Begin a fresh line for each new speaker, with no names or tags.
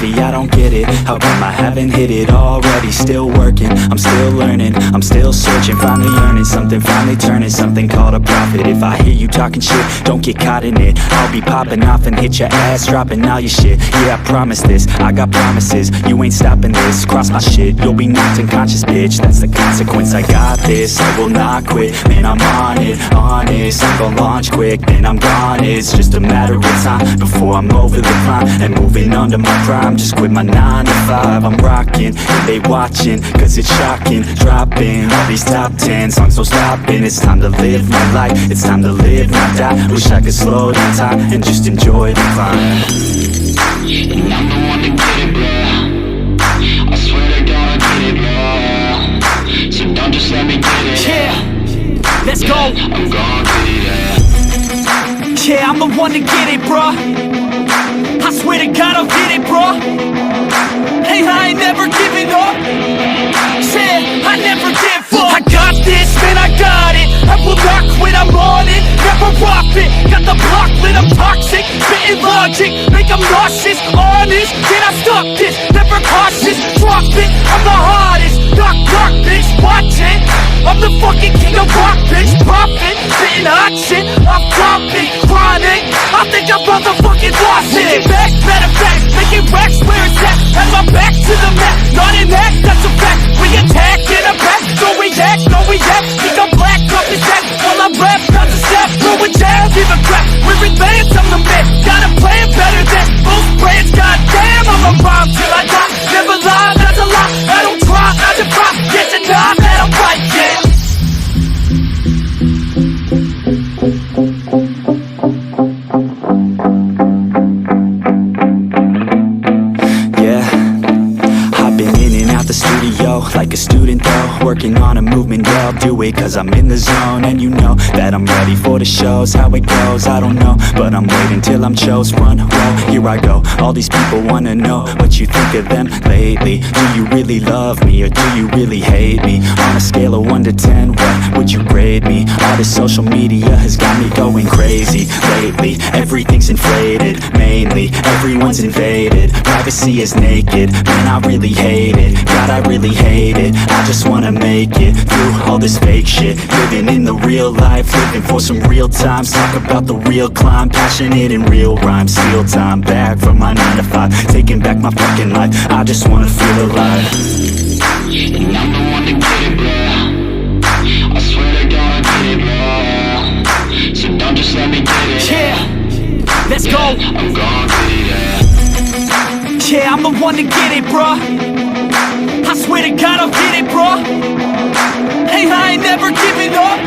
Maybe I don't get it, how come I haven't hit it already? Still working, I'm still learning, I'm still searching, finally earning something, finally turning something called a profit. If I hear you talking shit, don't get caught in it. I'll be popping off and hit your ass, dropping all your shit. Yeah, I promise this, I got promises, you ain't stopping this. Cross my shit, you'll be knocked unconscious, bitch. That's the consequence, I got this, I will not quit. Man, I'm on it, honest, I'm gon' launch quick, then I'm gone. It's just a matter of time before I'm over the climb and moving under my prime. Just quit my 9 to 5, I'm rocking, and they watching, cause it's shocking. Dropping all these top 10 songs, so stopping. It's time to live my life, it's time to live, not die. Wish I could slow down time and just enjoy the climb.
And I'm the one to get it, bro. I swear to God I get it, bro. So don't just let me get it.
Yeah, let's go.
I'm gon' get it, yeah.
Yeah, I'm the one to get it, bro. I swear to God I'll get it, bro. Hey, I ain't never giving up. Yeah, I never give up. I got this, man, I got it. I will not quit, I'm on it. Never rock it. Got the block lit, I'm toxic. Spitting logic, make them nauseous. Honest, can I stop this? Never cautious, drop it. I'm the hardest. Knock, knock, bitch, watch it. I'm the fucking king of rock, bitch. Profit, spitting hot shit. I'm dropping, chronic. I think I'm motherfucking lost it. Making back, matter of fact, making racks where it's at. Have my back to the mat, not an act, that's a fact. We attack in a pack, no react, no react. Think I'm black, off his back. While I rap, not to step, throw it down, give a crap. We're advanced, I'm the man. Got a plan better than most brands. Goddamn, I'm a rhyme till I die. Never lie, that's a lie. I don't try, I defy. Get to die, that I'm right, yeah.
Like a student though, working on a movement, yeah, I'll do it cause I'm in the zone. And you know that I'm ready for the shows. How it goes, I don't know, but I'm waiting till I'm chose. Front row, here I go. All these people wanna know what you think of them lately. Do you really love me or do you really hate me? On a scale of 1 to 10, what would you grade me? All this social media has got me going crazy lately. Everything's inflated, mainly everyone's invaded. Privacy is naked, man, I really hate it. God, I really hate it. I just wanna make it through all this fake shit. Living in the real life, living for some real times. Talk about the real climb, passionate in real rhymes. Steal time back from my 9 to 5, taking back my fucking life. I just wanna feel alive.
And I'm the one to get it, bro. I swear to God I get it, bro. So don't just let me get it.
Yeah, let's go.
I'm gon' get it, yeah.
Yeah, I'm the one to get it, bro. I swear to God I'll get it, bro. Hey, I ain't never giving up.